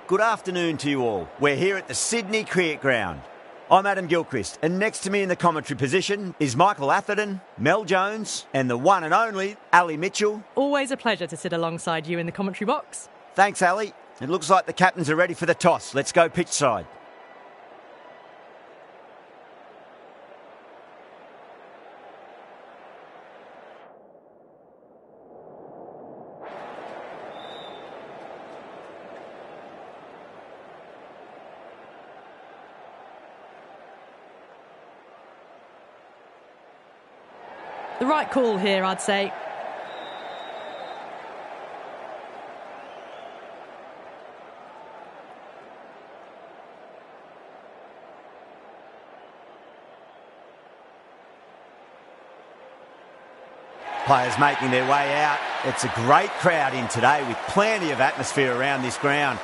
Good afternoon to you all. We're here at the Sydney Cricket Ground. I'm Adam Gilchrist, and next to me in the commentary position is Michael Atherton, Mel Jones, and the one and only Ali Mitchell. Always a pleasure to sit alongside you in the commentary box. Thanks, Ali. It looks like the captains are ready for the toss. Let's go pitch side. The right call here, I'd say. Players making their way out. It's a great crowd in today with plenty of atmosphere around this ground.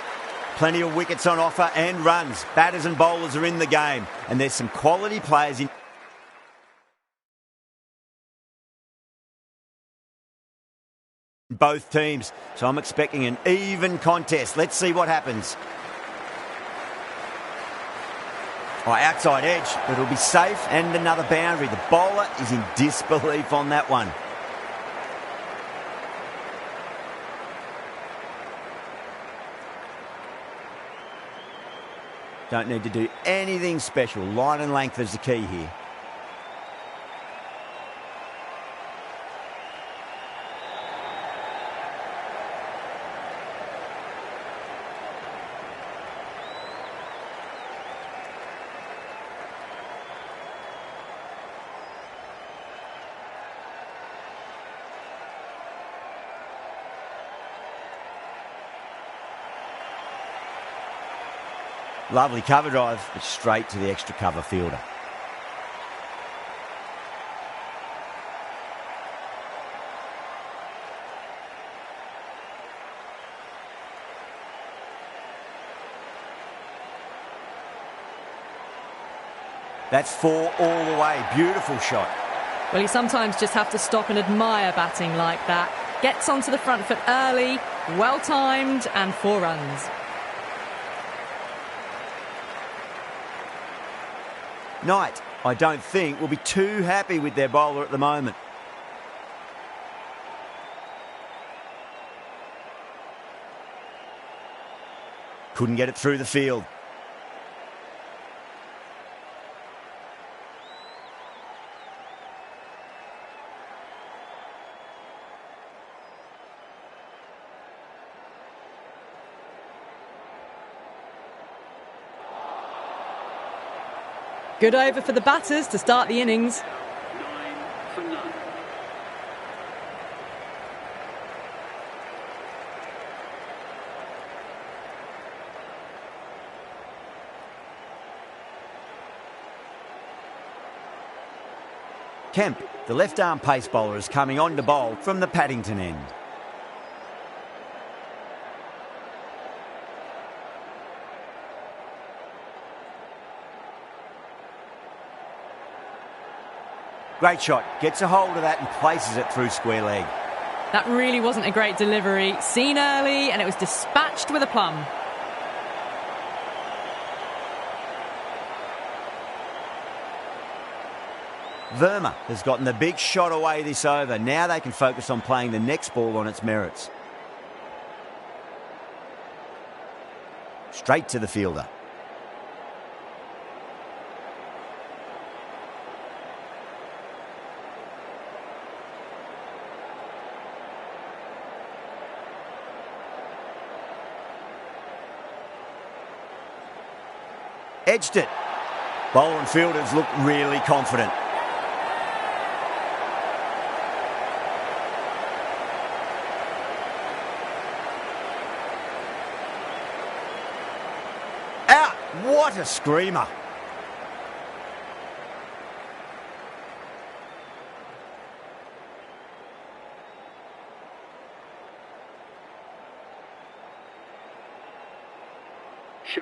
Plenty of wickets on offer and runs. Batters and bowlers are in the game, and there's some quality players in both teams, so I'm expecting an even contest. Let's see what happens. Outside edge, but it'll be safe, and another boundary. The bowler is in disbelief on that one. Don't need to do anything special. Line and length is the key here. Lovely cover drive, but straight to the extra cover fielder. That's 4 all the way. Beautiful shot. Well, you sometimes just have to stop and admire batting like that. Gets onto the front foot early, well timed, and 4 runs. Knight, I don't think, will be too happy with their bowler at the moment. Couldn't get it through the field. Good over for the batters to start the innings. 9 for none. Kemp, the left-arm pace bowler, is coming on to bowl from the Paddington end. Great shot. Gets a hold of that and places it through square leg. That really wasn't a great delivery. Seen early, and it was dispatched with a plum. Verma has gotten the big shot away this over. Now they can focus on playing the next ball on its merits. Straight to the fielder. Edged it. Bowler and fielders look really confident. Out! What a screamer.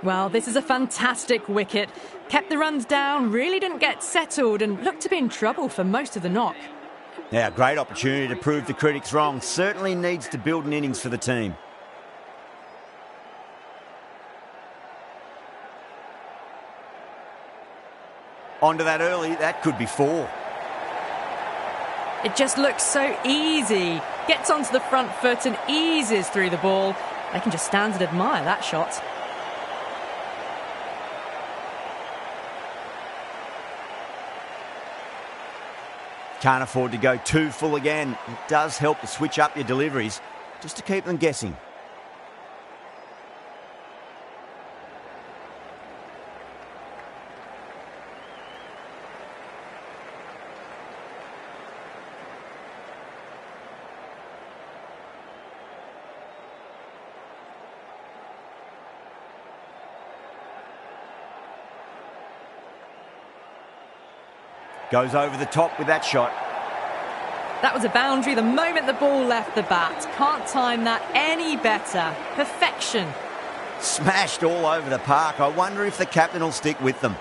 Well, this is a fantastic wicket. Kept the runs down, really didn't get settled and looked to be in trouble for most of the knock. Now, great opportunity to prove the critics wrong. Certainly needs to build an innings for the team. Onto that early, that could be 4. It just looks so easy. Gets onto the front foot and eases through the ball. They can just stand and admire that shot. Can't afford to go too full again. It does help to switch up your deliveries just to keep them guessing. Goes over the top with that shot. That was a boundary the moment the ball left the bat. Can't time that any better. Perfection. Smashed all over the park. I wonder if the captain will stick with them.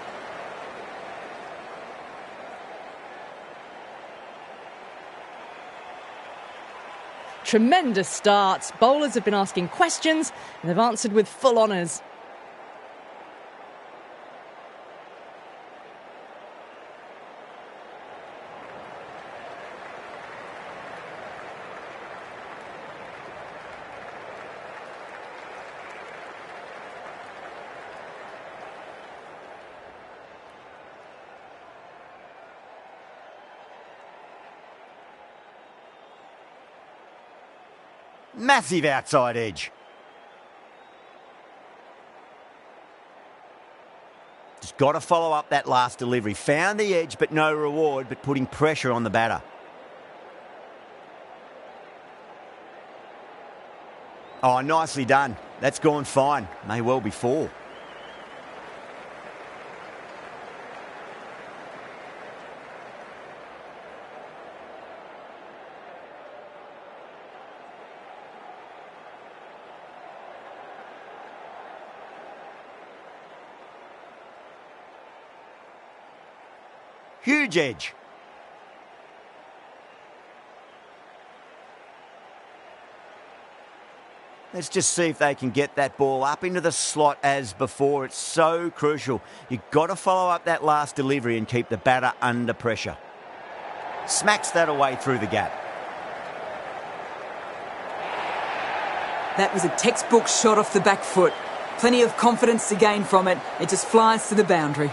Tremendous start. Bowlers have been asking questions and they've answered with full honours. Massive outside edge. Just got to follow up that last delivery. Found the edge, but no reward, but putting pressure on the batter. Oh, nicely done. That's gone fine. May well be 4. Huge edge. Let's just see if they can get that ball up into the slot as before. It's so crucial. You've got to follow up that last delivery and keep the batter under pressure. Smacks that away through the gap. That was a textbook shot off the back foot. Plenty of confidence to gain from it. It just flies to the boundary.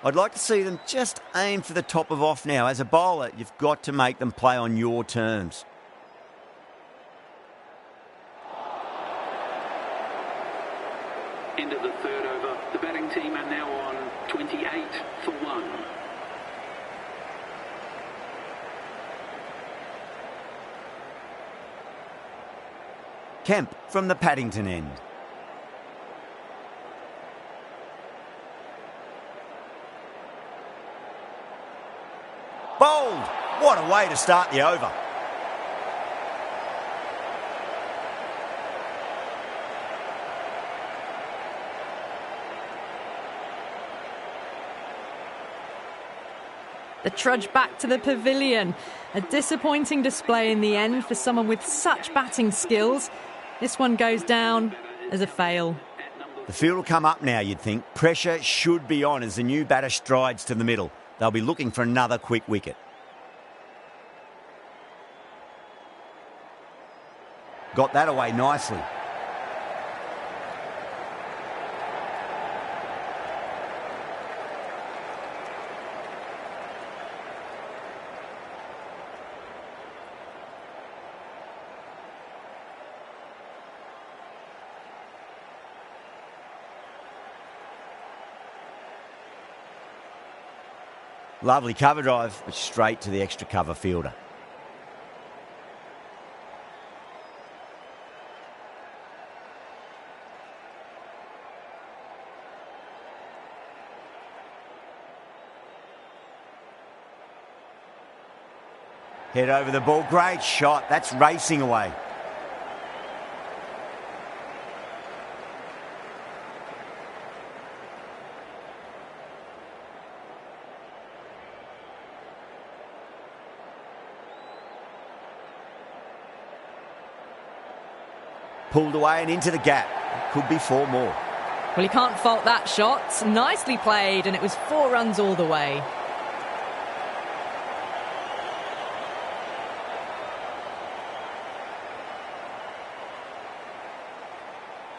I'd like to see them just aim for the top of off now. As a bowler, you've got to make them play on your terms. End of the third over. The batting team are now on 28 for 1. Kemp from the Paddington end. Bowled! What a way to start the over. The trudge back to the pavilion. A disappointing display in the end for someone with such batting skills. This one goes down as a fail. The field will come up now, you'd think. Pressure should be on as the new batter strides to the middle. They'll be looking for another quick wicket. Got that away nicely. Lovely cover drive, but straight to the extra cover fielder. Head over the ball. Great shot. That's racing away. Pulled away and into the gap. Could be 4 more. Well, you can't fault that shot. Nicely played, and it was 4 runs all the way.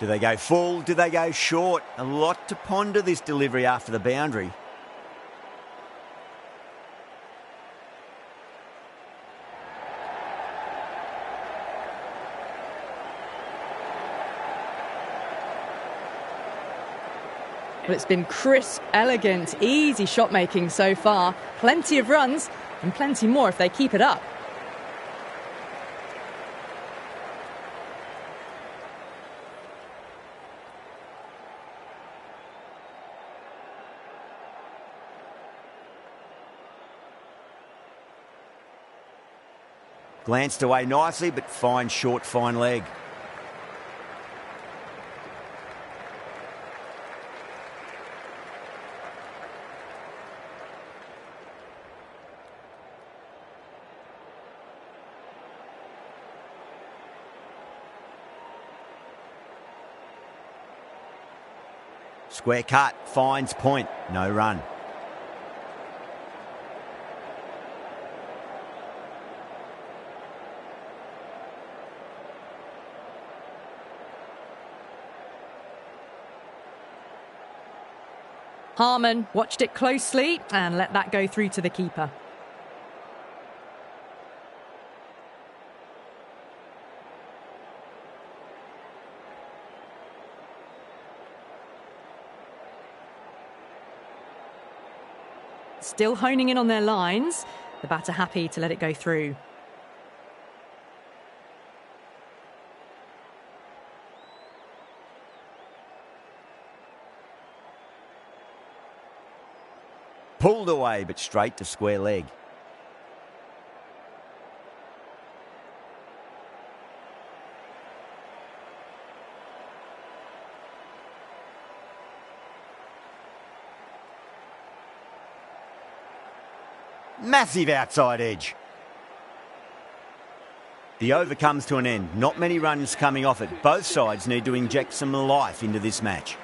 Do they go full? Do they go short? A lot to ponder this delivery after the boundary. But it's been crisp, elegant, easy shot making so far. Plenty of runs and plenty more if they keep it up. Glanced away nicely, but fine short, fine leg. Square cut, finds point, no run. Harmon watched it closely and let that go through to the keeper. Still honing in on their lines. The batter happy to let it go through. Pulled away, but straight to square leg. Massive outside edge. The over comes to an end. Not many runs coming off it. Both sides need to inject some life into this match.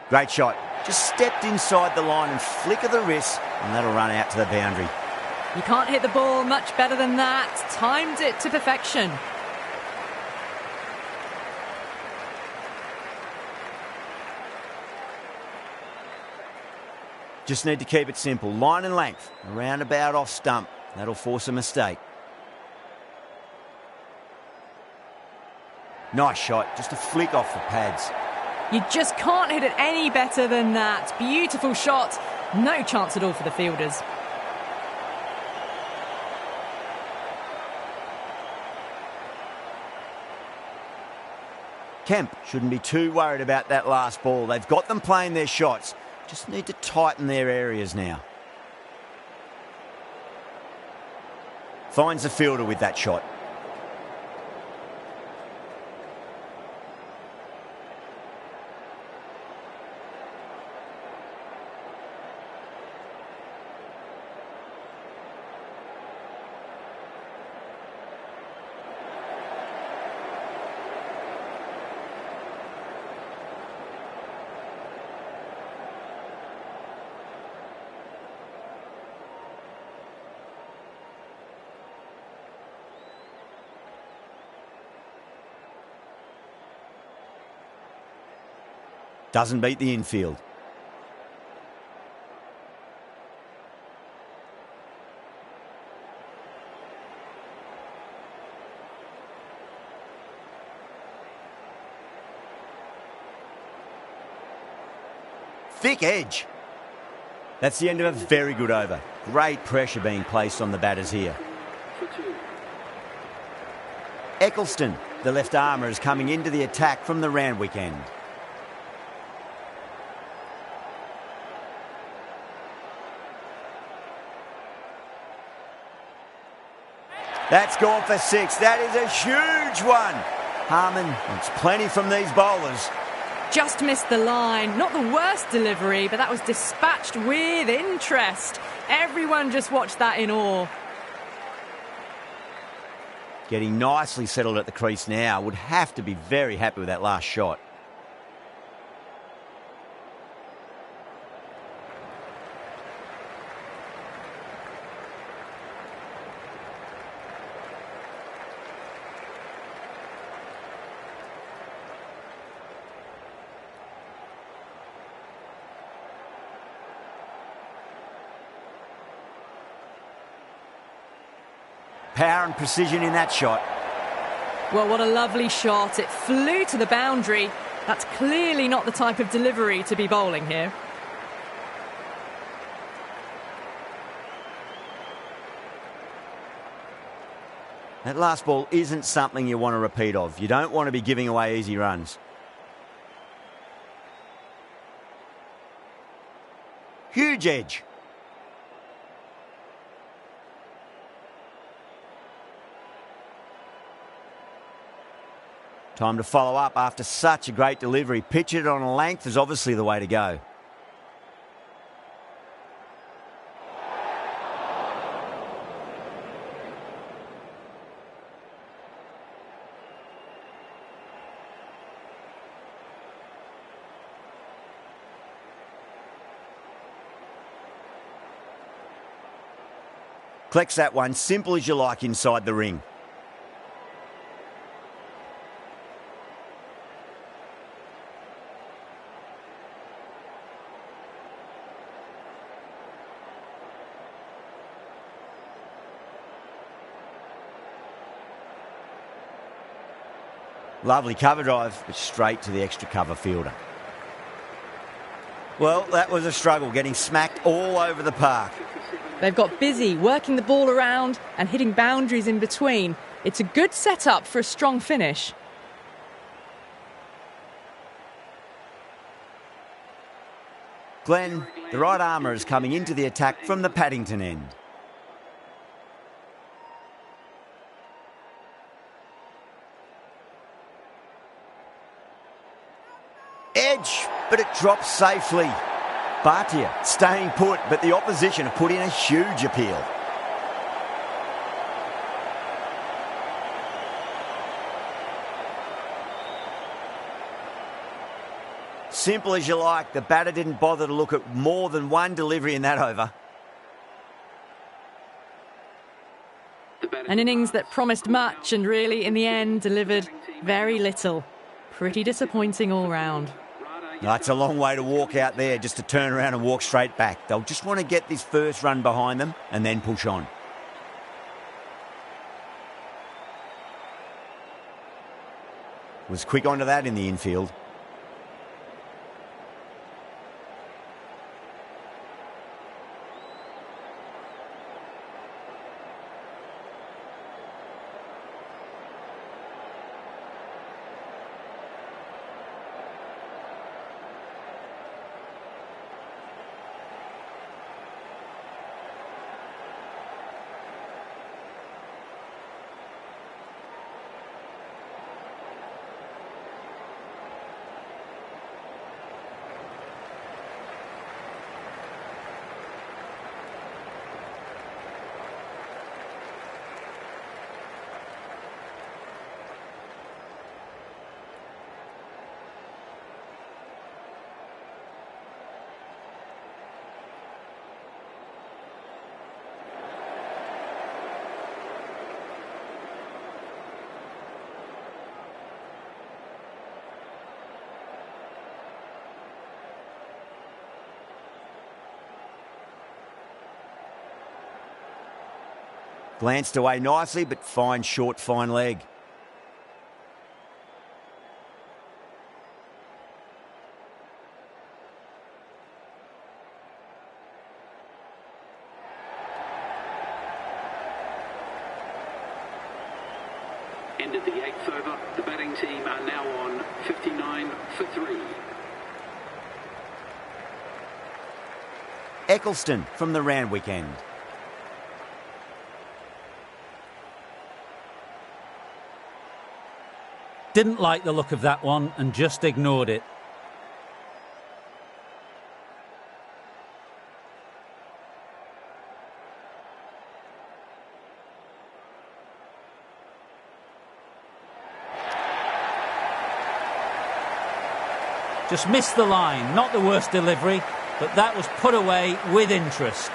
Great shot. Just stepped inside the line and flick of the wrist, and that'll run out to the boundary. You can't hit the ball much better than that. Timed it to perfection. Just need to keep it simple. Line and length. Around about off stump. That'll force a mistake. Nice shot. Just a flick off the pads. You just can't hit it any better than that. Beautiful shot. No chance at all for the fielders. Kemp shouldn't be too worried about that last ball. They've got them playing their shots. Just need to tighten their areas now. Finds the fielder with that shot. Doesn't beat the infield. Thick edge. That's the end of a very good over. Great pressure being placed on the batters here. Eccleston, the left armour, is coming into the attack from the Randwick end. That's gone for 6. That is a huge one. Harmon wants plenty from these bowlers. Just missed the line. Not the worst delivery, but that was dispatched with interest. Everyone just watched that in awe. Getting nicely settled at the crease now. Would have to be very happy with that last shot. Power and precision in that shot. Well, what a lovely shot. It flew to the boundary. That's clearly not the type of delivery to be bowling here. That last ball isn't something you want to repeat of. You don't want to be giving away easy runs. Huge edge. Time to follow up after such a great delivery. Pitch it on a length is obviously the way to go. Collects that one, simple as you like inside the ring. Lovely cover drive, but straight to the extra cover fielder. Well, that was a struggle, getting smacked all over the park. They've got busy working the ball around and hitting boundaries in between. It's a good setup for a strong finish. Glenn, the right armour, is coming into the attack from the Paddington end. Edge, but it drops safely. Bhatia staying put, but the opposition have put in a huge appeal. Simple as you like, the batter didn't bother to look at more than one delivery in that over. An innings that promised much and really, in the end, delivered very little. Pretty disappointing all round. It's a long way to walk out there just to turn around and walk straight back. They'll just want to get this first run behind them and then push on. Was quick onto that in the infield. Glanced away nicely, but fine short, fine leg. Ended the 8th over. The batting team are now on 59 for 3. Eccleston from the Randwick end. Didn't like the look of that one and just ignored it. Just missed the line. Not the worst delivery, but that was put away with interest.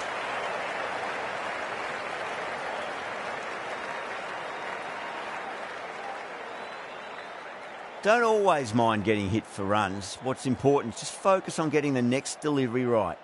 Don't always mind getting hit for runs. What's important is just focus on getting the next delivery right.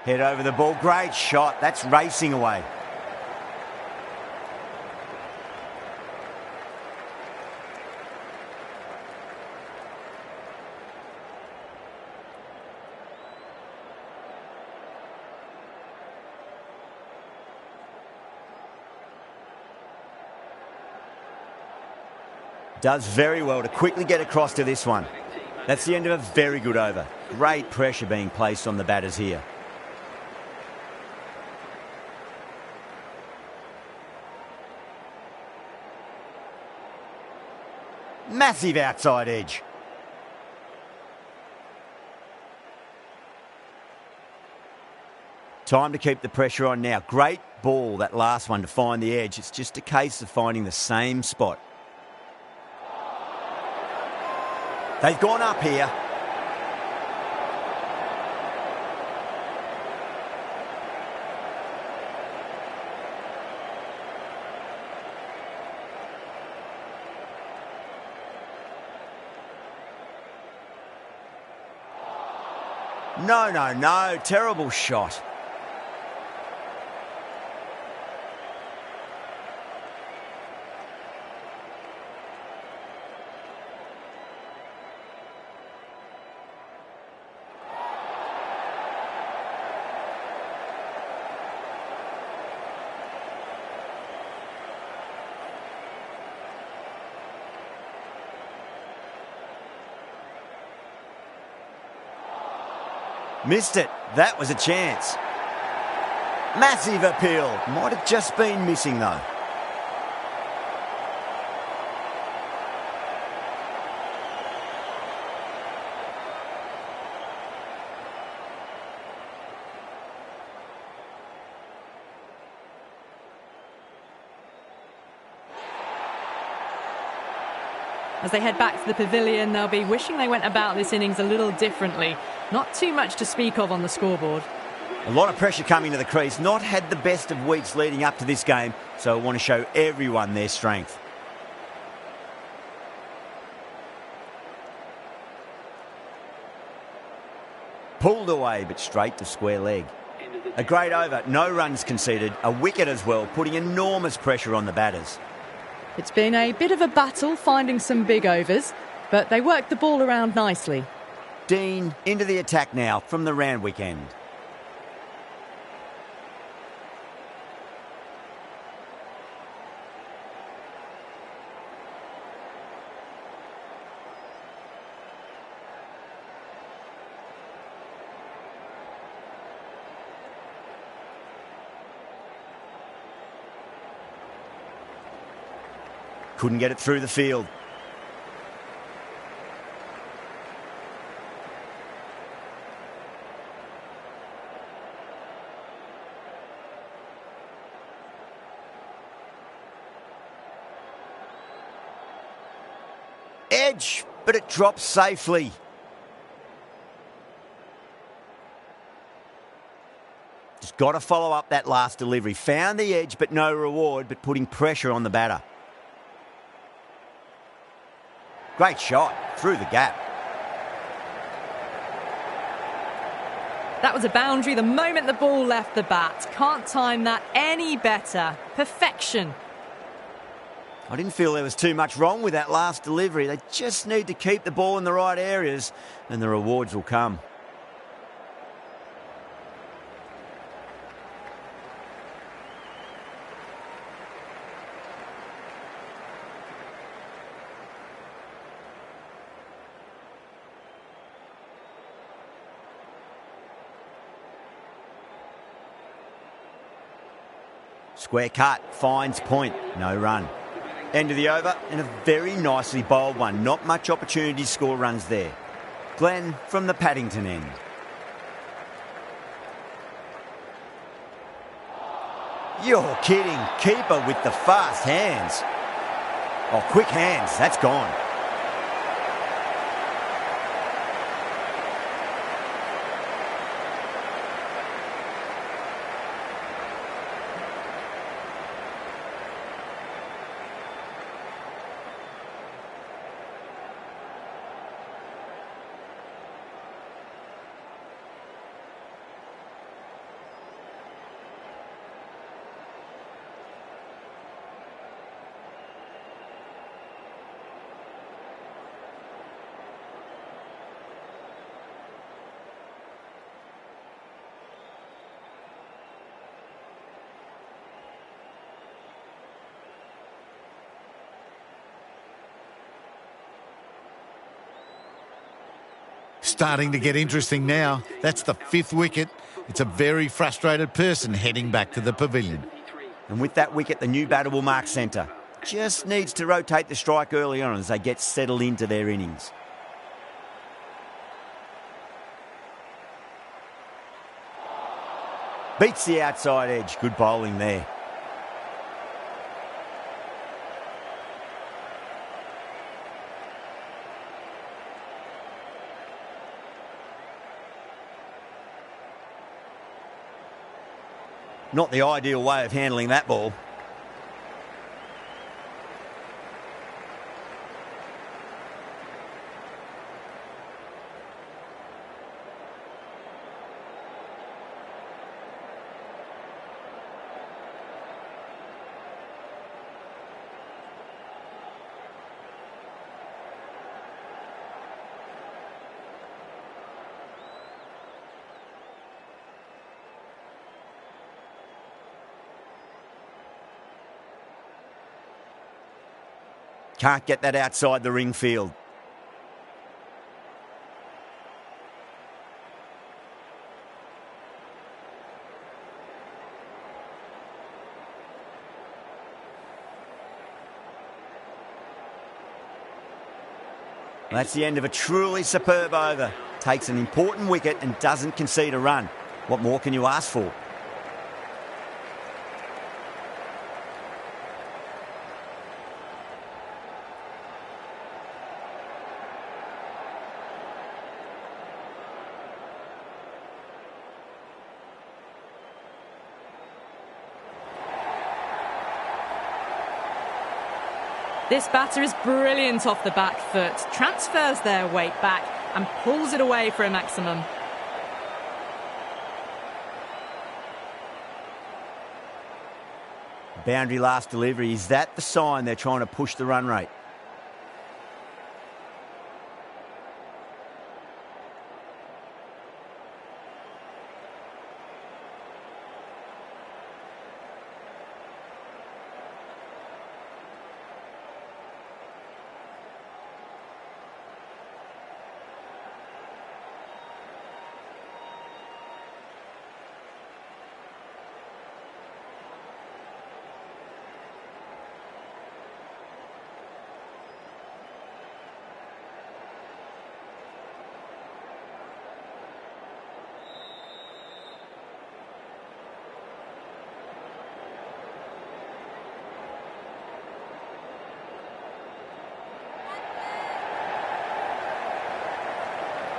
Head over the ball. Great shot. That's racing away. Does very well to quickly get across to this one. That's the end of a very good over. Great pressure being placed on the batters here. Massive outside edge. Time to keep the pressure on now. Great ball, that last one, to find the edge. It's just a case of finding the same spot. They've gone up here. No. Terrible shot. Missed it. That was a chance. Massive appeal. Might have just been missing though. As they head back to the pavilion, they'll be wishing they went about this innings a little differently. Not too much to speak of on the scoreboard. A lot of pressure coming to the crease. Not had the best of weeks leading up to this game, so I want to show everyone their strength. Pulled away, but straight to square leg. A great over, no runs conceded, a wicket as well, putting enormous pressure on the batters. It's been a bit of a battle finding some big overs, but they worked the ball around nicely. Dean into the attack now from the Randwick end. Couldn't get it through the field. Edge, but it drops safely. Just got to follow up that last delivery. Found the edge, but no reward, but putting pressure on the batter. Great shot through the gap. That was a boundary the moment the ball left the bat. Can't time that any better. Perfection. I didn't feel there was too much wrong with that last delivery. They just need to keep the ball in the right areas and the rewards will come. Square cut, finds point, no run. End of the over, and a very nicely bowled one. Not much opportunity to score runs there. Glenn from the Paddington end. You're kidding. Keeper with the fast hands. Oh, quick hands. That's gone. Starting to get interesting now. That's the 5th wicket. It's a very frustrated person heading back to the pavilion. And with that wicket, the new batter will mark centre. Just needs to rotate the strike early on as they get settled into their innings. Beats the outside edge. Good bowling there. Not the ideal way of handling that ball. Can't get that outside the ring field. That's the end of a truly superb over. Takes an important wicket and doesn't concede a run. What more can you ask for? This batter is brilliant off the back foot, transfers their weight back and pulls it away for a maximum. Boundary last delivery. Is that the sign they're trying to push the run rate?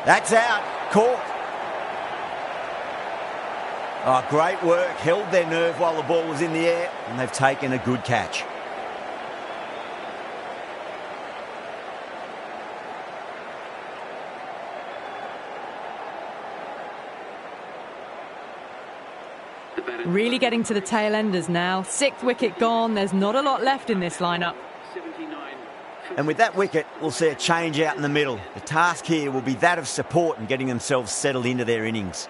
That's out. Caught. Oh, great work. Held their nerve while the ball was in the air, and they've taken a good catch. Really getting to the tail enders now. 6th wicket gone. There's not a lot left in this lineup. And with that wicket, we'll see a change out in the middle. The task here will be that of support and getting themselves settled into their innings.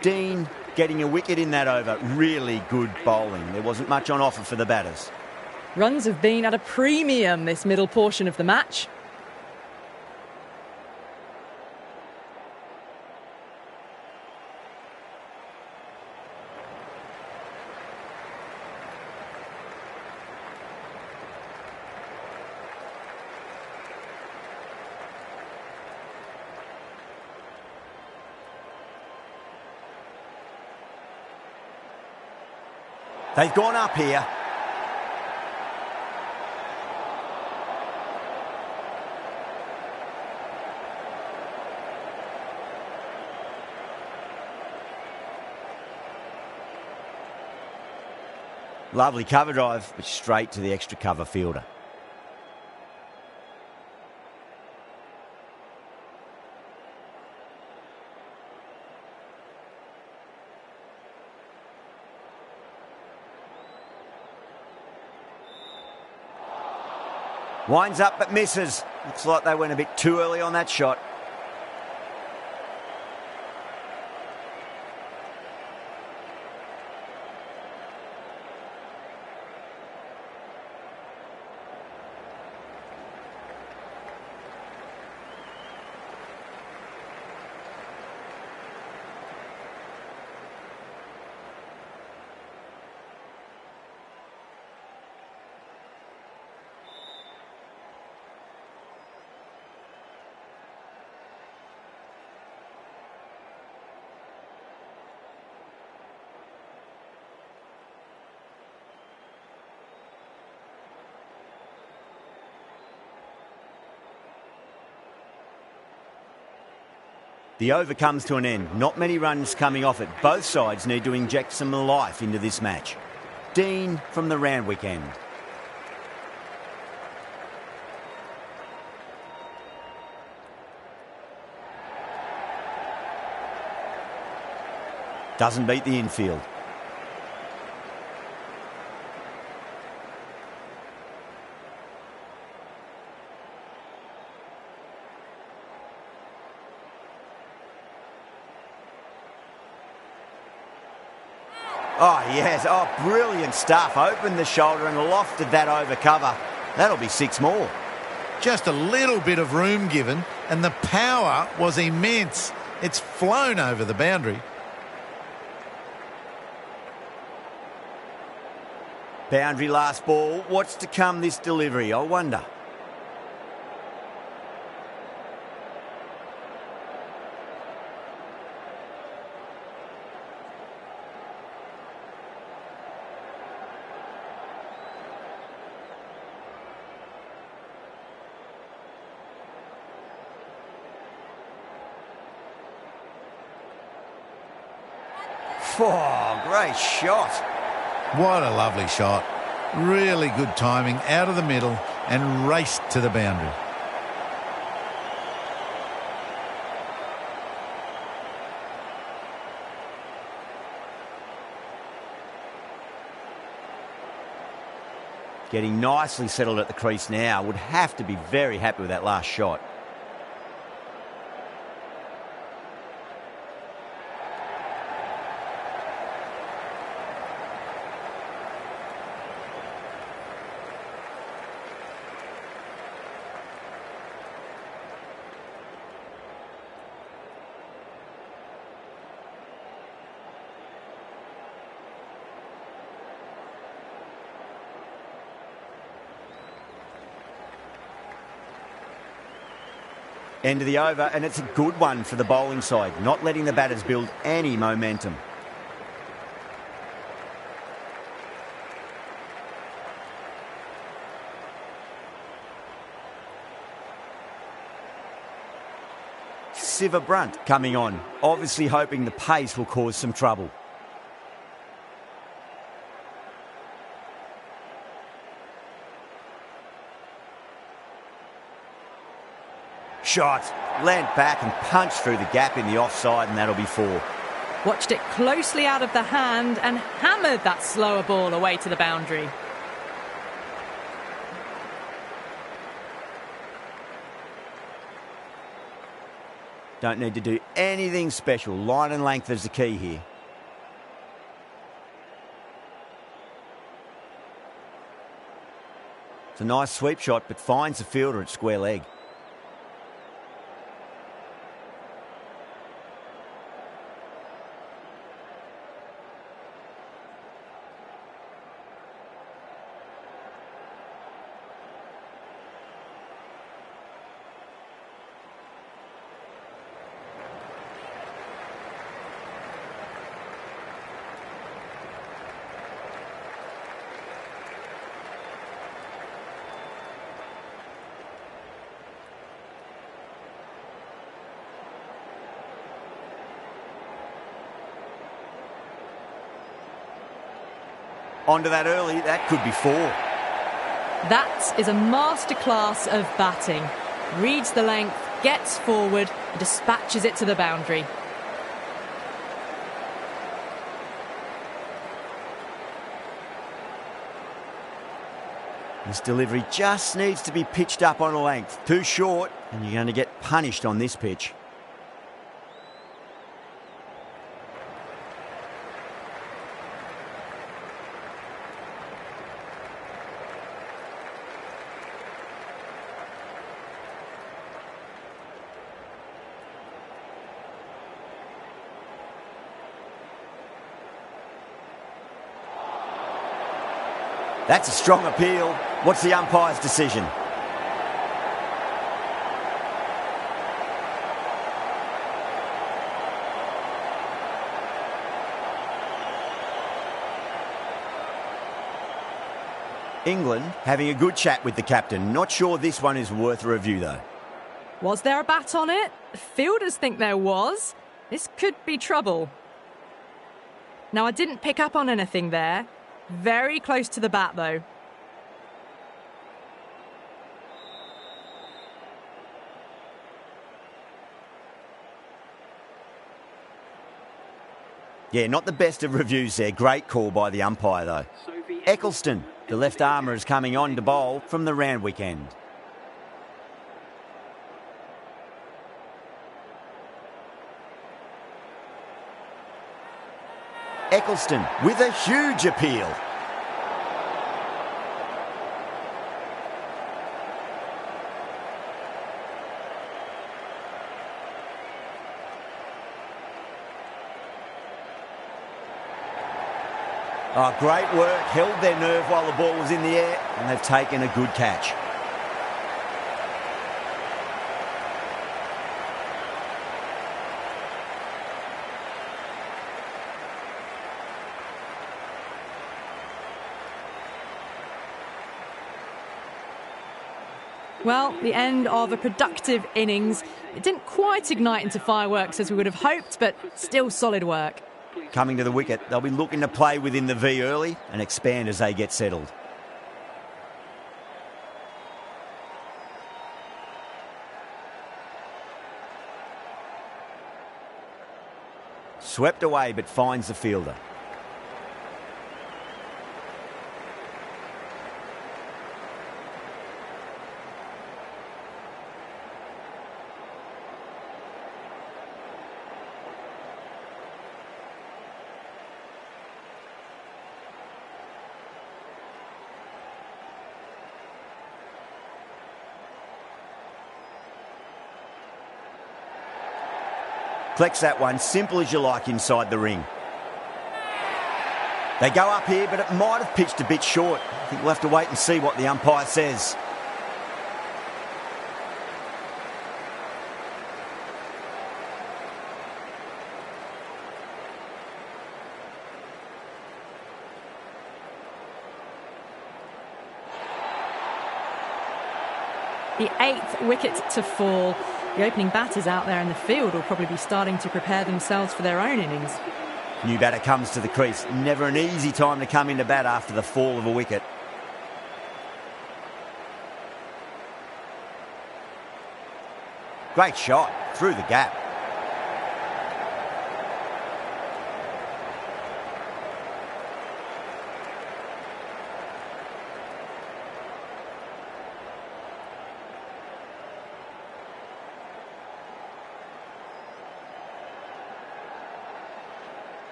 Dean getting a wicket in that over. Really good bowling. There wasn't much on offer for the batters. Runs have been at a premium this middle portion of the match. They've gone up here. Lovely cover drive, but straight to the extra cover fielder. Winds up but misses. Looks like they went a bit too early on that shot. The over comes to an end. Not many runs coming off it. Both sides need to inject some life into this match. Dean from the Randwick end. Doesn't beat the infield. Oh, yes. Oh, brilliant stuff. Opened the shoulder and lofted that over cover. That'll be 6 more. Just a little bit of room given, and the power was immense. It's flown over the boundary. Boundary last ball. What's to come this delivery, I wonder? Oh, great shot. What a lovely shot. Really good timing out of the middle and raced to the boundary. Getting nicely settled at the crease now. Would have to be very happy with that last shot. End of the over, and it's a good one for the bowling side, not letting the batters build any momentum. Siva Brunt coming on, obviously hoping the pace will cause some trouble. Shot, leant back and punched through the gap in the offside, and that'll be 4. Watched it closely out of the hand and hammered that slower ball away to the boundary. Don't need to do anything special. Line and length is the key here. It's a nice sweep shot, but finds the fielder at square leg. Onto that early, that could be 4. That is a masterclass of batting. Reads the length, gets forward, and dispatches it to the boundary. This delivery just needs to be pitched up on a length. Too short, and you're going to get punished on this pitch. That's a strong appeal. What's the umpire's decision? England having a good chat with the captain. Not sure this one is worth a review, though. Was there a bat on it? Fielders think there was. This could be trouble. Now, I didn't pick up on anything there. Very close to the bat, though. Yeah, not the best of reviews there. Great call by the umpire, though. Eccleston, the left armour, is coming on to bowl from the Randwick end. Eccleston with a huge appeal. Oh, great work. Held their nerve while the ball was in the air, and they've taken a good catch. Well, the end of a productive innings. It didn't quite ignite into fireworks as we would have hoped, but still solid work. Coming to the wicket, they'll be looking to play within the V early and expand as they get settled. Swept away, but finds the fielder. Collects that one, simple as you like, inside the ring. They go up here, but it might have pitched a bit short. I think we'll have to wait and see what the umpire says. The 8th wicket to fall. The opening batters out there in the field will probably be starting to prepare themselves for their own innings. New batter comes to the crease. Never an easy time to come into bat after the fall of a wicket. Great shot through the gap.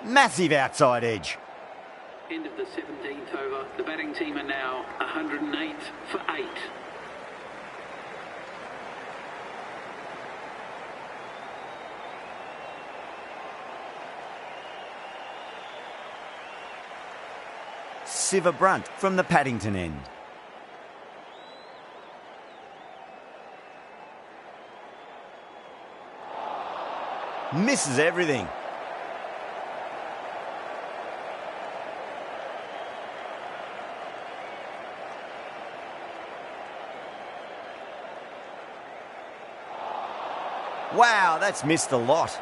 Massive outside edge. End of the 17th over. The batting team are now 108 for 8. Siver Brunt from the Paddington end. Misses everything. Wow, that's missed a lot.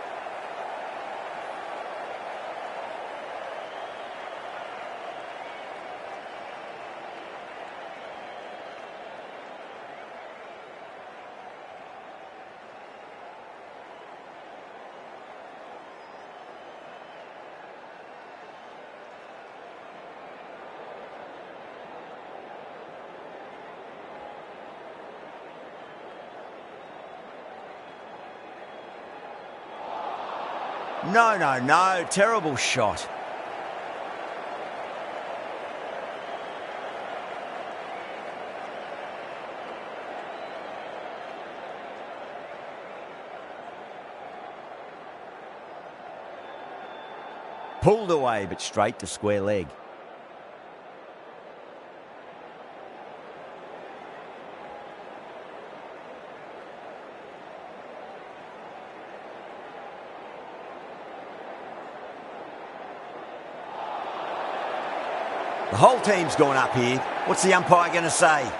No. Terrible shot. Pulled away, but straight to square leg. The whole team's gone up here. What's the umpire going to say?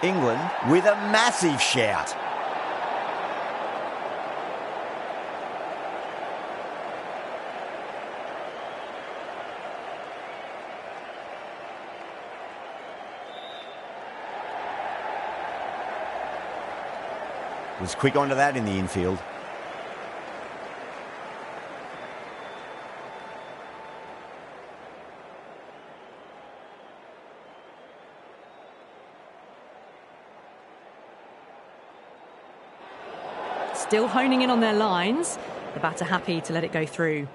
England with a massive shout. Was quick onto that in the infield. Still honing in on their lines. The batter happy to let it go through.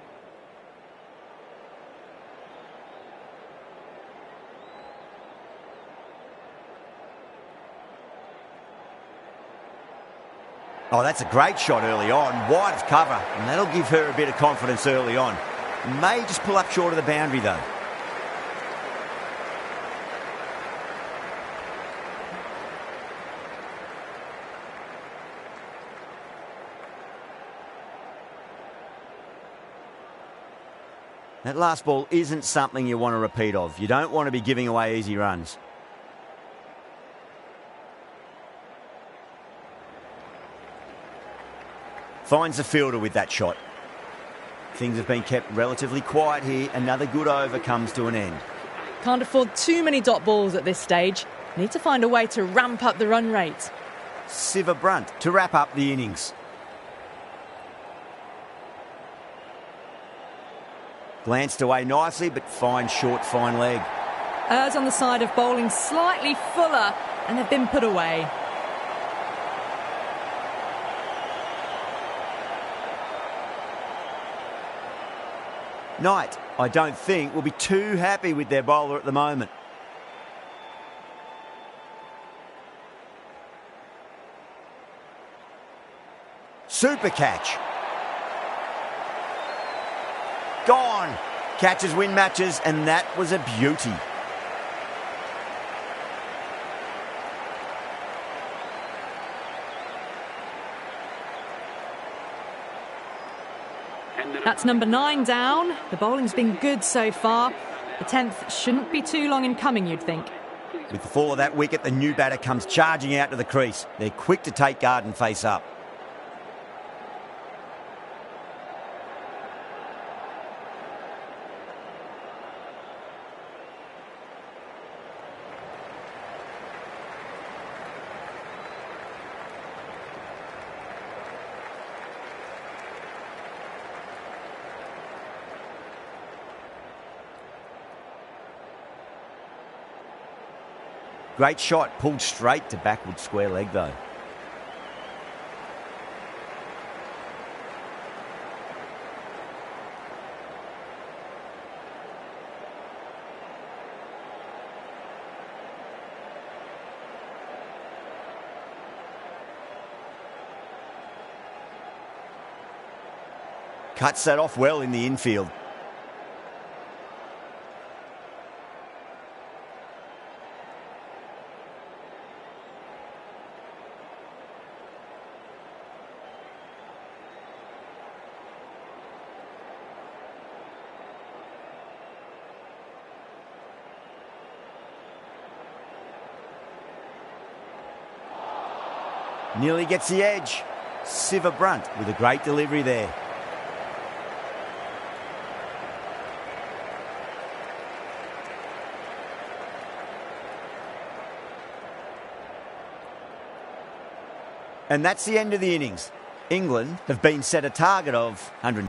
Oh, that's a great shot early on. Wide of cover, and that'll give her a bit of confidence early on. May just pull up short of the boundary, though. That last ball isn't something you want to repeat of. You don't want to be giving away easy runs. Finds the fielder with that shot. Things have been kept relatively quiet here. Another good over comes to an end. Can't afford too many dot balls at this stage. Need to find a way to ramp up the run rate. Siver Brunt to wrap up the innings. Glanced away nicely, but fine short, fine leg. Errs on the side of bowling slightly fuller, and they've been put away. Knight, I don't think, will be too happy with their bowler at the moment. Super catch. Gone. Catches win matches, and that was a beauty. That's number 9 down. The bowling's been good so far. The 10th shouldn't be too long in coming, you'd think. With the fall of that wicket, the new batter comes charging out to the crease. They're quick to take guard and face up. Great shot, pulled straight to backward square leg though. Cuts that off well in the infield. Nearly gets the edge. Siva Brunt with a great delivery there. And that's the end of the innings. England have been set a target of 100.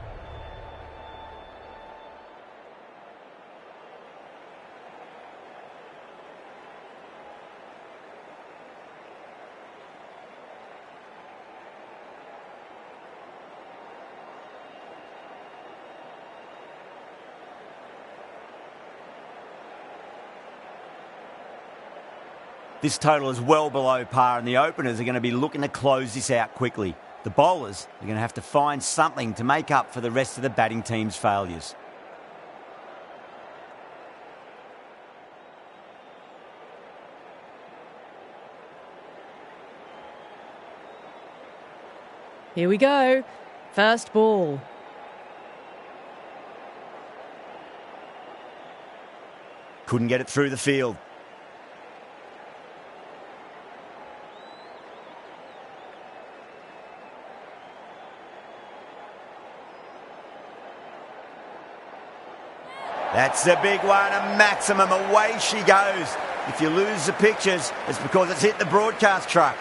This total is well below par and the openers are going to be looking to close this out quickly. The bowlers are going to have to find something to make up for the rest of the batting team's failures. Here we go. First ball. Couldn't get it through the field. That's a big one, a maximum. Away she goes. If you lose the pictures, it's because it's hit the broadcast truck.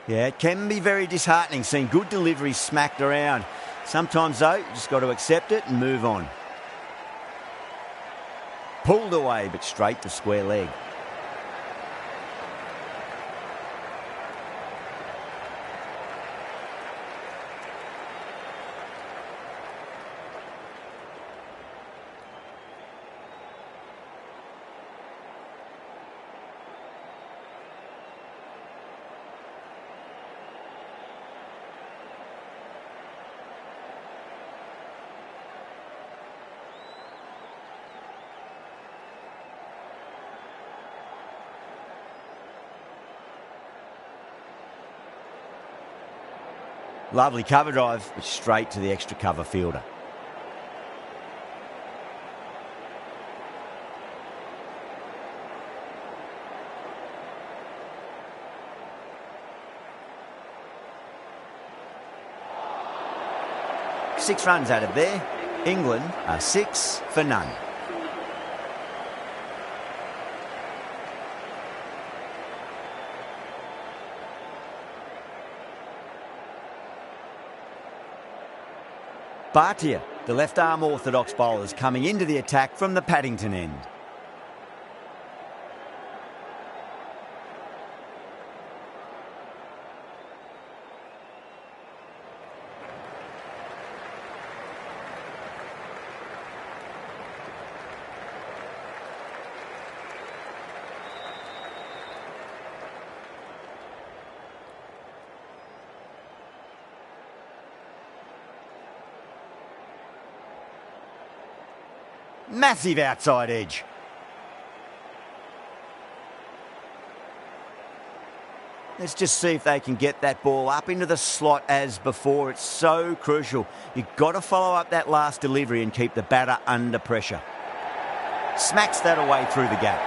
Yeah, it can be very disheartening seeing good deliveries smacked around. Sometimes, though, you just got to accept it and move on. Pulled away, but straight to square leg. Lovely cover drive, but straight to the extra cover fielder. Six runs out of there. England are 6 for none. Bhatia, the left-arm orthodox bowlers, coming into the attack from the Paddington end. Massive outside edge. Let's just see if they can get that ball up into the slot as before. It's so crucial. You've got to follow up that last delivery and keep the batter under pressure. Smacks that away through the gap.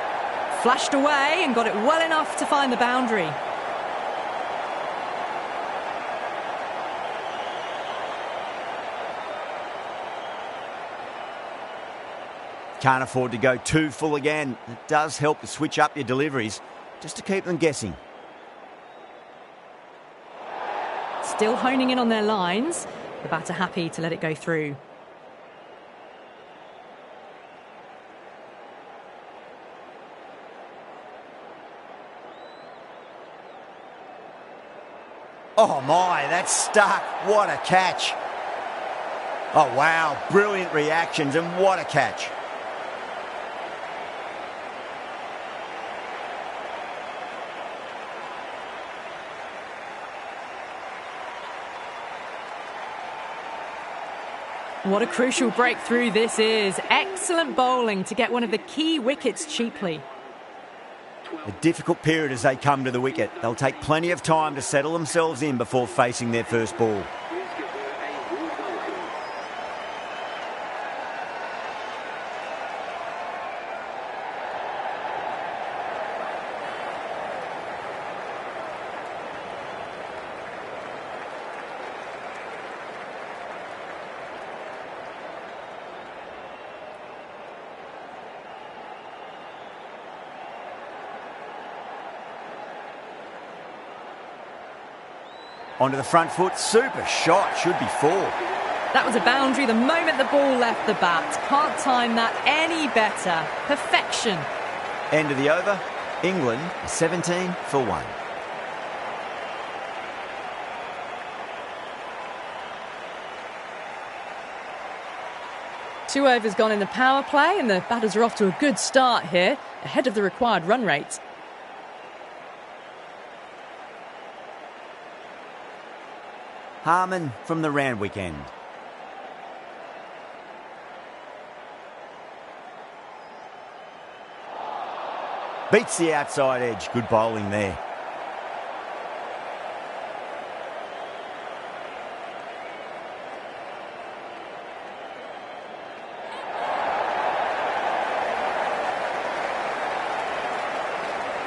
Flashed away and got it well enough to find the boundary. Can't afford to go too full again. It does help to switch up your deliveries just to keep them guessing. Still honing in on their lines. The batter happy to let it go through. Oh my, that's stuck. What a catch. Oh wow, brilliant reactions and what a catch. What a crucial breakthrough this is. Excellent bowling to get one of the key wickets cheaply. A difficult period as they come to the wicket. They'll take plenty of time to settle themselves in before facing their first ball. Onto the front foot, super shot, should be 4. That was a boundary the moment the ball left the bat. Can't time that any better. Perfection. End of the over, England 17 for 1. Two overs gone in the power play and the batters are off to a good start here, ahead of the required run rate. Harman from the Randwick end. Beats the outside edge. Good bowling there.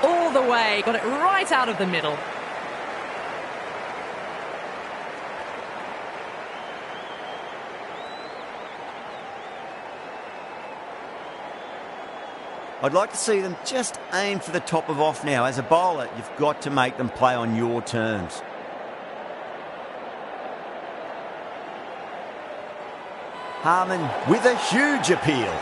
All the way, got it right out of the middle. I'd like to see them just aim for the top of off now. As a bowler, you've got to make them play on your terms. Harman with a huge appeal.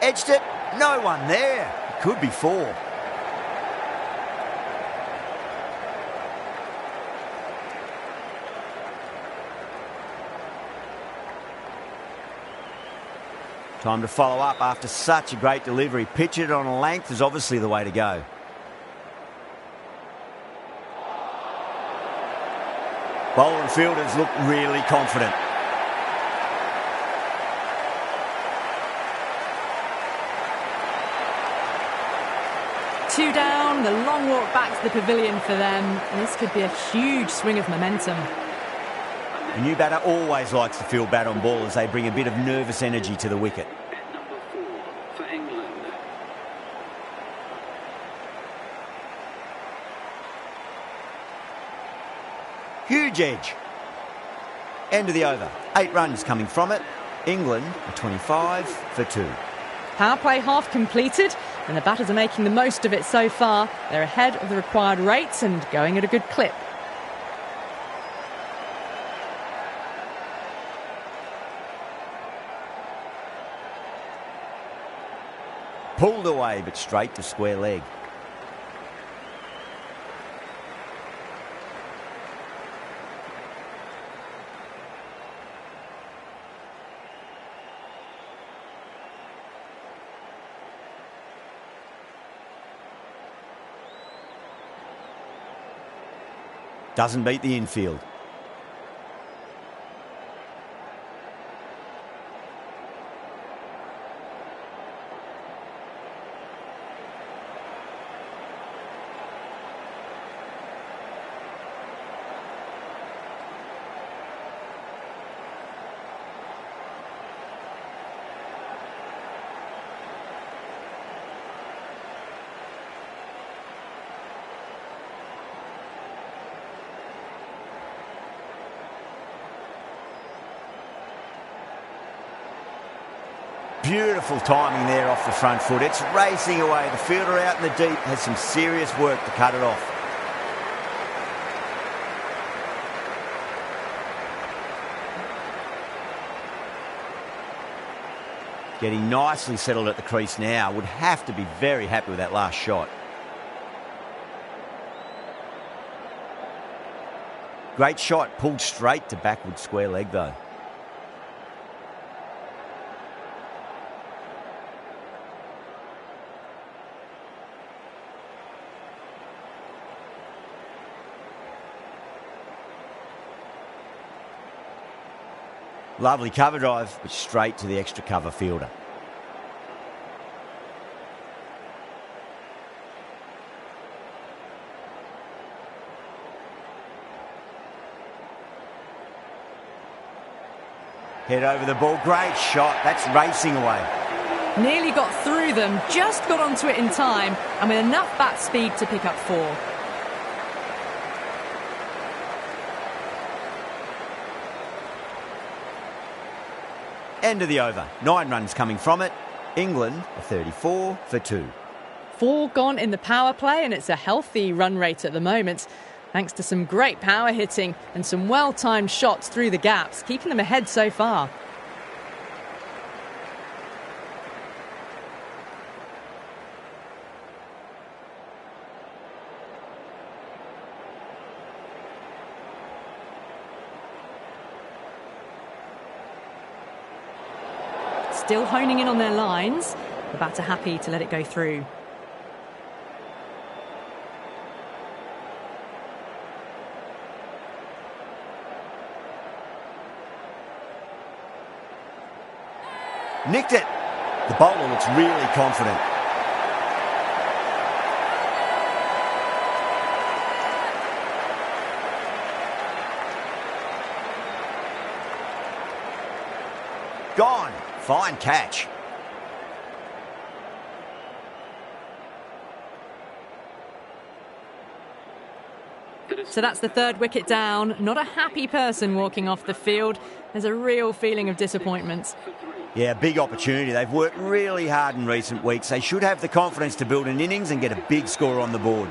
Edged it, no one there. Could be 4. Time to follow up after such a great delivery. Pitch it on a length is obviously the way to go. Bowler and fielders look really confident. Two down, the long walk back to the pavilion for them. This could be a huge swing of momentum. A new batter always likes to field bat on ball as they bring a bit of nervous energy to the wicket. At number 4 for England. Huge edge. End of the over. 8 runs coming from it. England are 25 for 2. Power play half completed, and the batters are making the most of it so far. They're ahead of the required rates and going at a good clip. Pulled away, but straight to square leg. Doesn't beat the infield. Beautiful timing there off the front foot. It's racing away. The fielder out in the deep has some serious work to cut it off. Getting nicely settled at the crease now. Would have to be very happy with that last shot. Great shot, pulled straight to backward square leg though. Lovely cover drive, but straight to the extra cover fielder. Head over the ball, great shot, that's racing away. Nearly got through them, just got onto it in time, and with enough bat speed to pick up 4. End of the over. 9 runs coming from it. England are 34 for 2. 4 gone in the power play, and it's a healthy run rate at the moment, thanks to some great power hitting and some well-timed shots through the gaps, keeping them ahead so far. Still honing in on their lines. The batter happy to let it go through. Nicked it. The bowler looks really confident. Gone. Fine catch. So that's the 3rd wicket down. Not a happy person walking off the field. There's a real feeling of disappointment. Yeah, big opportunity. They've worked really hard in recent weeks. They should have the confidence to build an innings and get a big score on the board.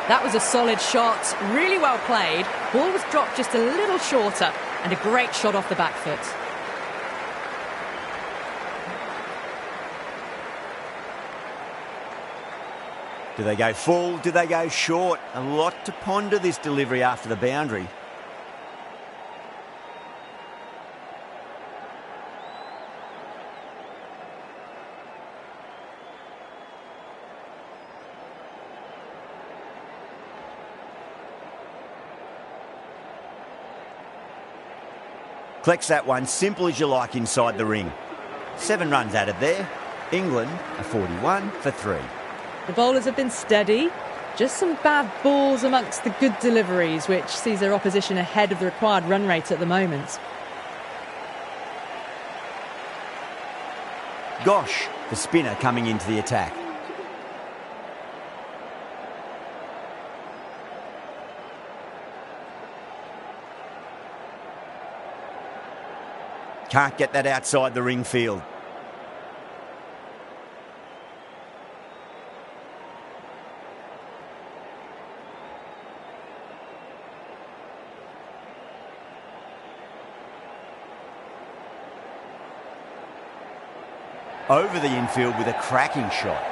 That was a solid shot, really well played. Ball was dropped just a little shorter, and a great shot off the back foot. Do they go full? Do they go short? A lot to ponder this delivery after the boundary. Collects that one, simple as you like, inside the ring. 7 runs added there. England are 41 for 3. The bowlers have been steady. Just some bad balls amongst the good deliveries, which sees their opposition ahead of the required run rate at the moment. Gosh, the spinner coming into the attack. Can't get that outside the ring field. over the infield with a cracking shot.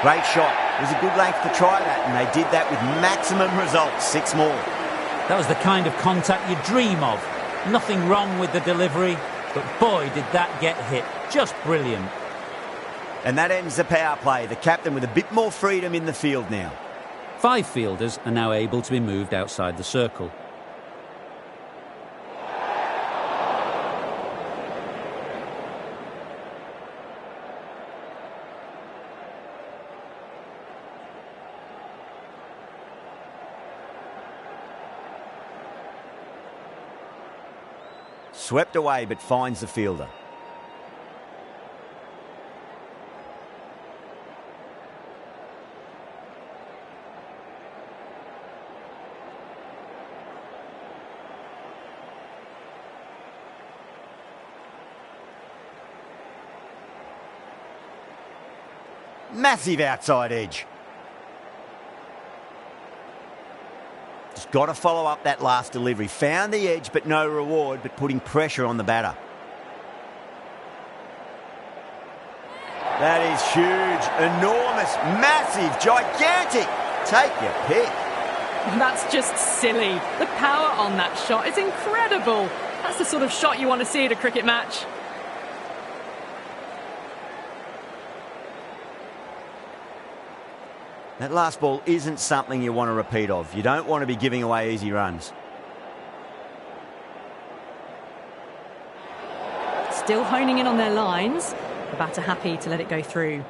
Great shot. It was a good length to try that, and they did that with maximum results. 6 more. That was the kind of contact you dream of. Nothing wrong with the delivery, but boy, did that get hit. Just brilliant. And that ends the power play. The captain with a bit more freedom in the field now. 5 fielders are now able to be moved outside the circle. Swept away, but finds the fielder. Massive outside edge. Just got to follow up that last delivery. Found the edge, but no reward, but putting pressure on the batter. That is huge, enormous, massive, gigantic. Take your pick. That's just silly. The power on that shot is incredible. That's the sort of shot you want to see at a cricket match. That last ball isn't something you want to repeat of. You don't want to be giving away easy runs. Still honing in on their lines. The batter happy to let it go through.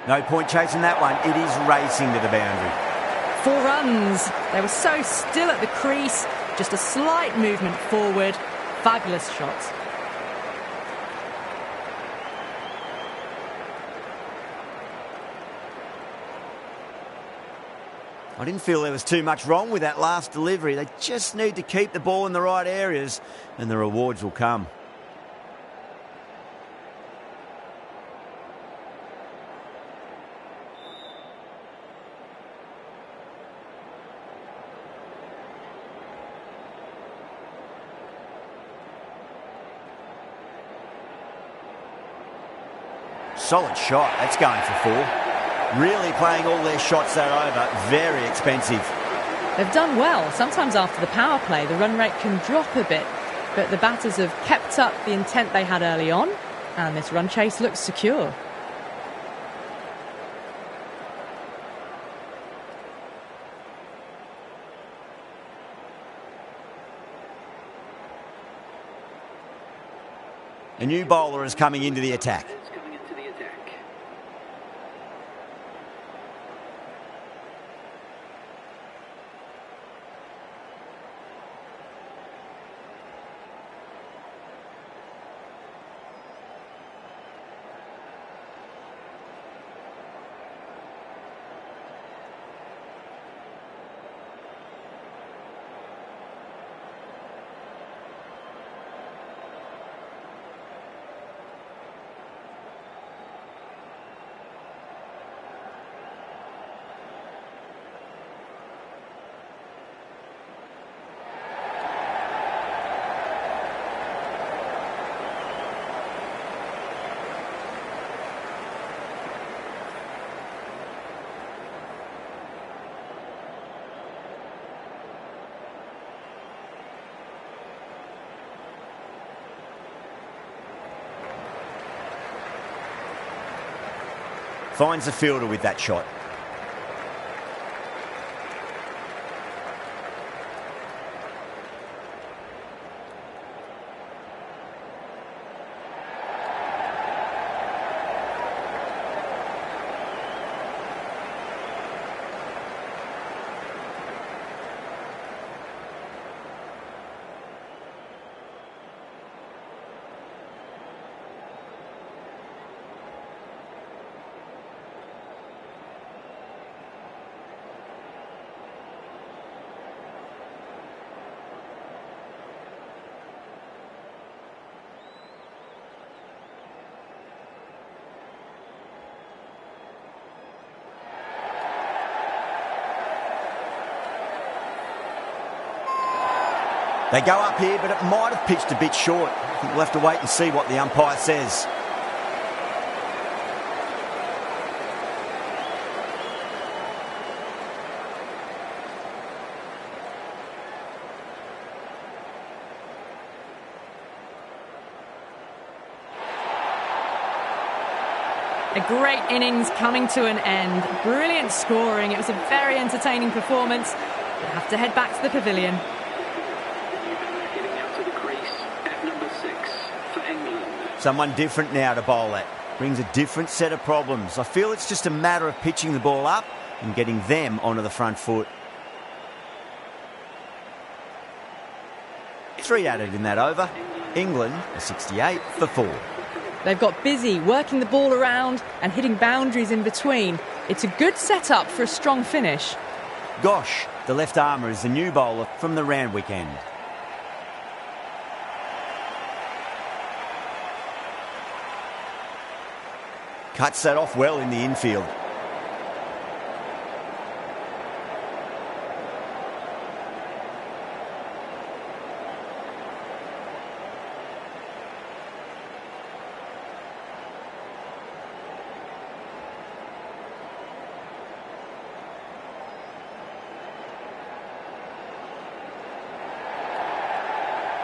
No point chasing that one. It is racing to the boundary. 4 runs. They were so still at the crease. Just a slight movement forward. Fabulous shot. I didn't feel there was too much wrong with that last delivery. They just need to keep the ball in the right areas and the rewards will come. Solid shot. That's going for 4. Really playing all their shots that over. Very expensive. They've done well. Sometimes after the power play, the run rate can drop a bit. But the batters have kept up the intent they had early on. And this run chase looks secure. A new bowler is coming into the attack. Finds the fielder with that shot. They go up here, but it might have pitched a bit short. I think we'll have to wait and see what the umpire says. A great innings coming to an end. Brilliant scoring. It was a very entertaining performance. We'll have to head back to the pavilion. Someone different now to bowl at. Brings a different set of problems. I feel it's just a matter of pitching the ball up and getting them onto the front foot. 3 added in that over. England are 68 for 4. They've got busy working the ball around and hitting boundaries in between. It's a good setup for a strong finish. Gosh, the left armour is the new bowler from the Randwick end. Cuts that off well in the infield.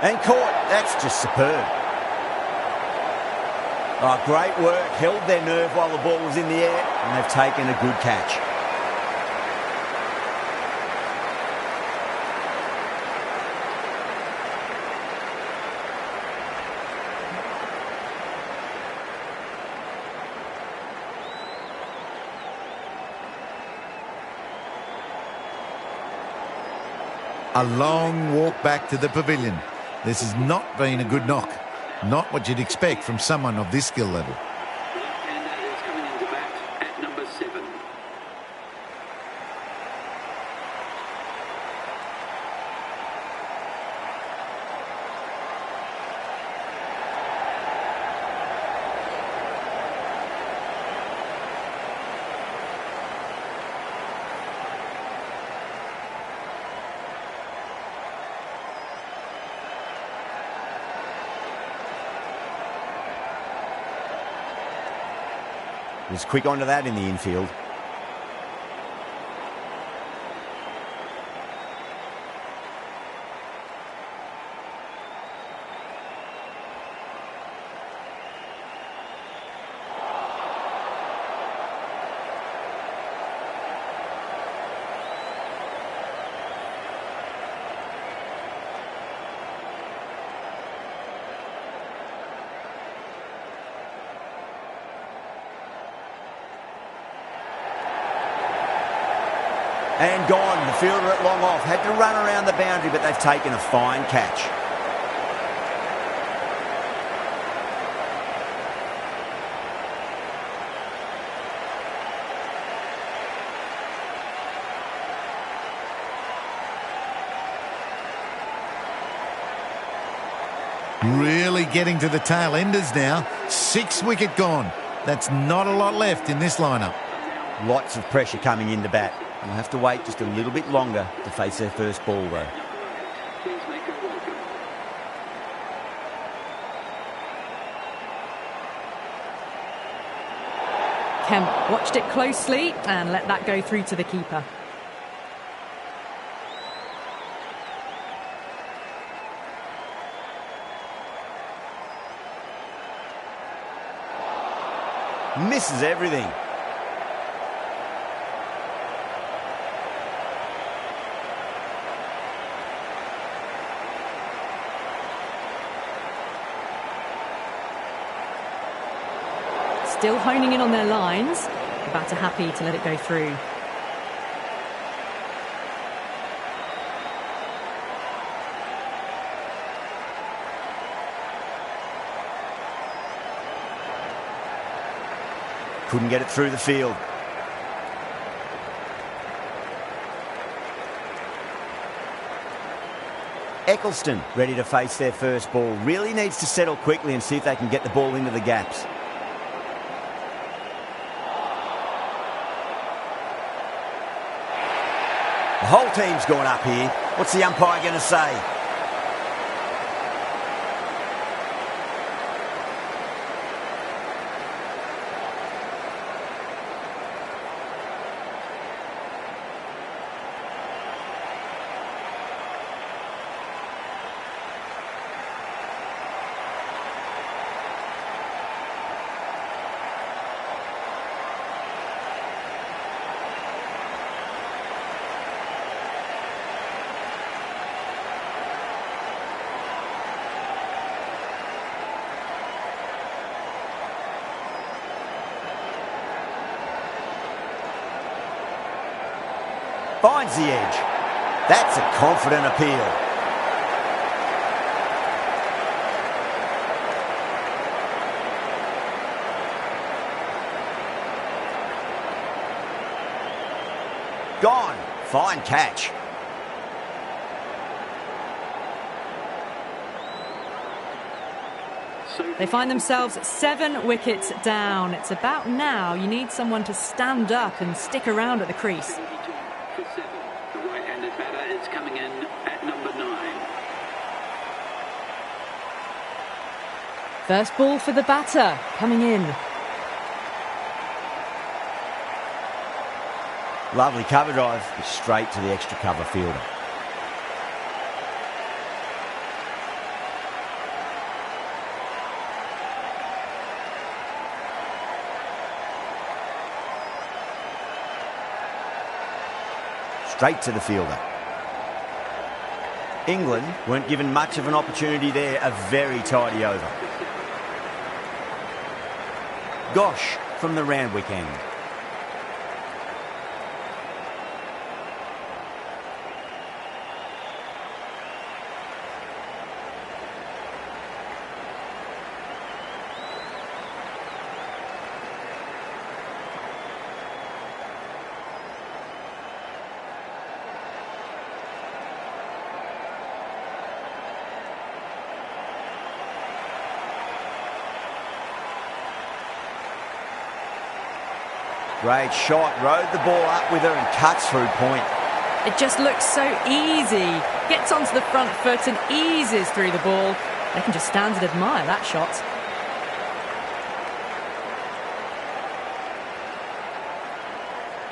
And caught. That's just superb. Oh, great work. Held their nerve while the ball was in the air, and they've taken a good catch. A long walk back to the pavilion. This has not been a good knock. Not what you'd expect from someone of this skill level. Left-hander is coming into bat at number 7. Was quick onto that in the infield. And gone. The fielder at long off. Had to run around the boundary, but they've taken a fine catch. Really getting to the tail enders now. 6 wicket gone. That's not a lot left in this lineup. Lots of pressure coming into bat. They'll have to wait just a little bit longer to face their first ball, though. Please make her welcome. Kemp watched it closely and let that go through to the keeper. Misses everything. still honing in on their lines. The batter happy to let it go through. Couldn't get it through the field. Eccleston ready to face their first ball. Really needs to settle quickly and see if they can get the ball into the gaps. The whole team's gone up here. What's the umpire going to say? Finds the edge. That's a confident appeal. Gone. Fine catch. They find themselves 7 wickets down. It's about now you need someone to stand up and stick around at the crease. For 7. The right-handed batter is coming in at number 9. First ball for the batter, coming in. Lovely cover drive, straight to the extra cover fielder. Straight to the fielder. England weren't given much of an opportunity there. A very tidy over. Gosh from the Randwick end. Great shot, rode the ball up with her and cuts through point. It just looks so easy. Gets onto the front foot and eases through the ball. They can just stand and admire that shot.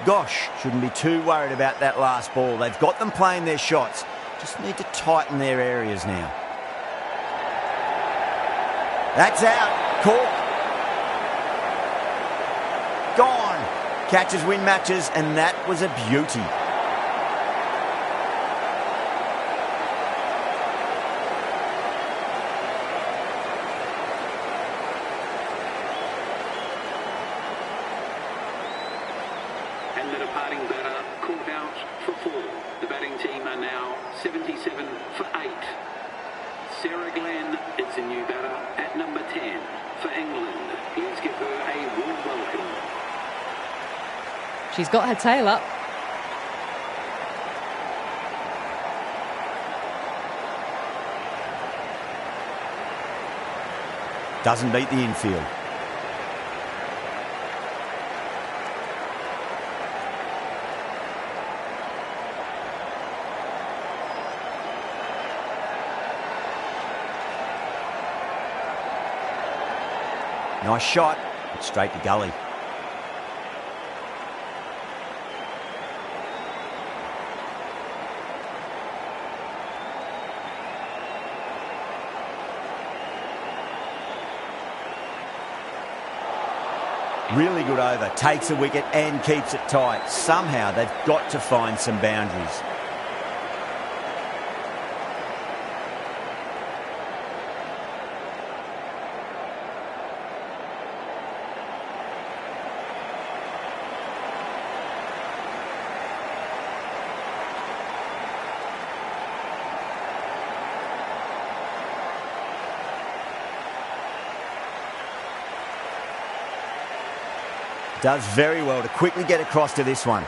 Gosh, shouldn't be too worried about that last ball. They've got them playing their shots. Just need to tighten their areas now. That's out. Caught. Gone. Catches win matches, and that was a beauty. And the departing batter caught out for 4. The batting team are now 77 for 8. Sarah Glenn is the new batter at number 10 for England. Please give her a warm welcome. She's got her tail up. Doesn't beat the infield. Nice shot, but straight to gully. Really good over, takes a wicket and keeps it tight. Somehow they've got to find some boundaries. Does very well to quickly get across to this one.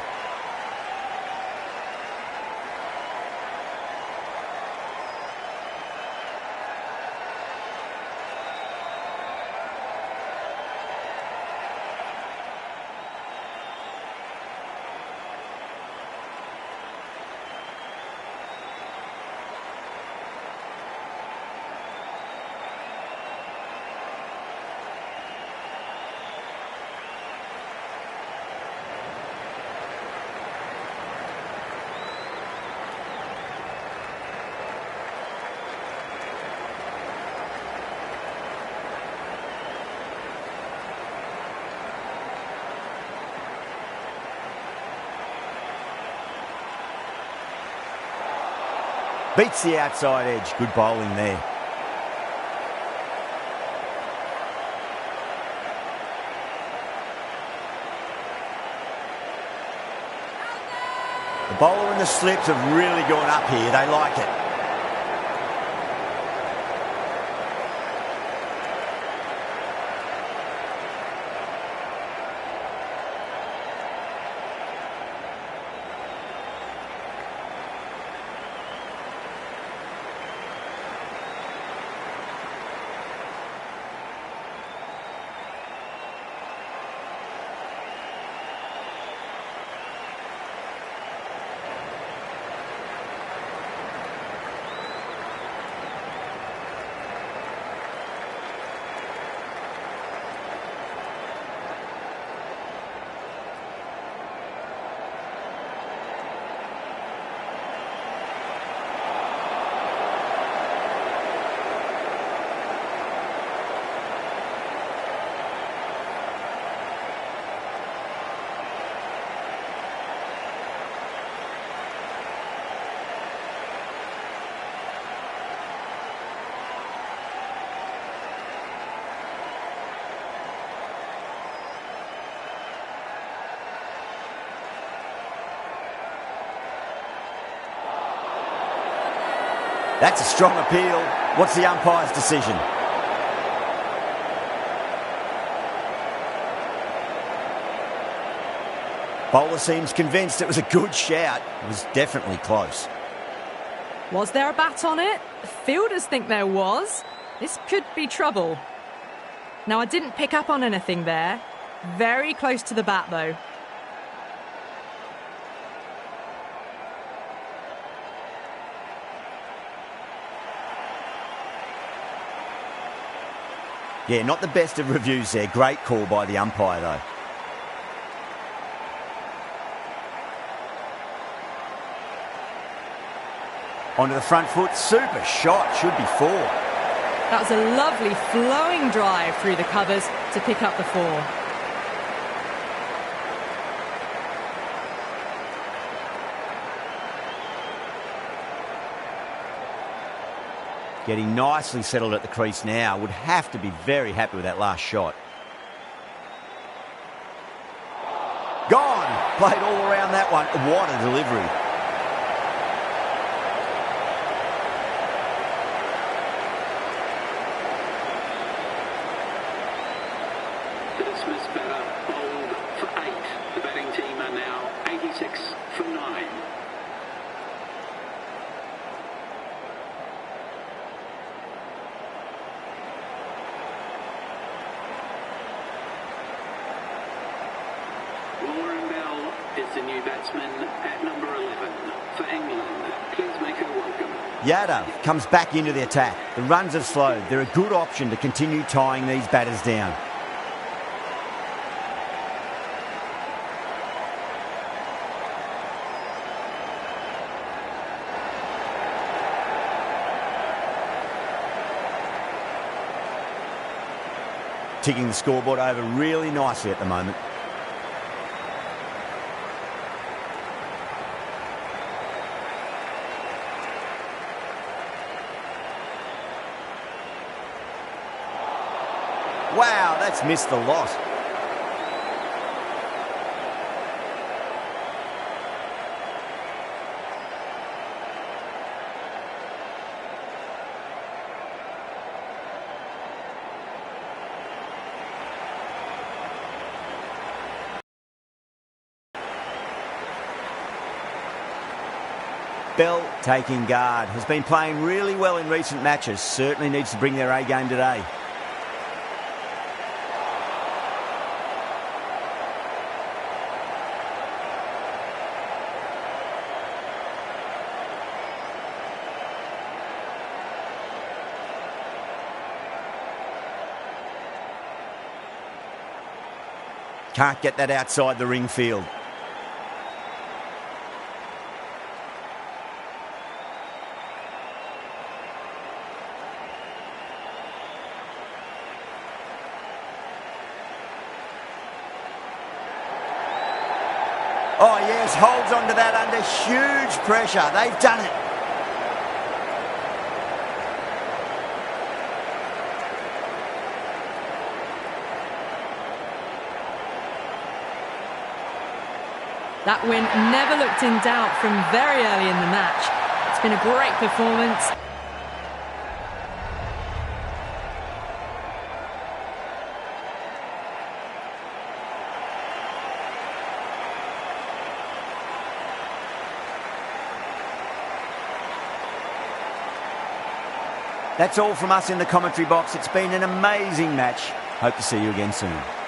Beats the outside edge. Good bowling there. The bowler and the slips have really gone up here. They like it. That's a strong appeal. What's the umpire's decision? Bowler seems convinced it was a good shout. It was definitely close. Was there a bat on it? Fielders think there was. This could be trouble. Now, I didn't pick up on anything there. Very close to the bat, though. Yeah, not the best of reviews there. Great call by the umpire, though. Onto the front foot. Super shot. Should be 4. That was a lovely flowing drive through the covers to pick up the 4. Getting nicely settled at the crease now. Would have to be very happy with that last shot. Gone! Played all around that one. What a delivery. The dismissed batter bowled for 8. The batting team are now 86 for 9. Is the new batsman at number 11 for England. Please make her welcome. Yadav comes back into the attack. The runs have slowed. They're a good option to continue tying these batters down. Ticking the scoreboard over really nicely at the moment. Wow, that's missed the lot. Bell taking guard. Has been playing really well in recent matches. Certainly needs to bring their A game today. Can't get that outside the ring field. Oh yes, holds on to that under huge pressure. They've done it. That win never looked in doubt from very early in the match. It's been a great performance. That's all from us in the commentary box. It's been an amazing match. Hope to see you again soon.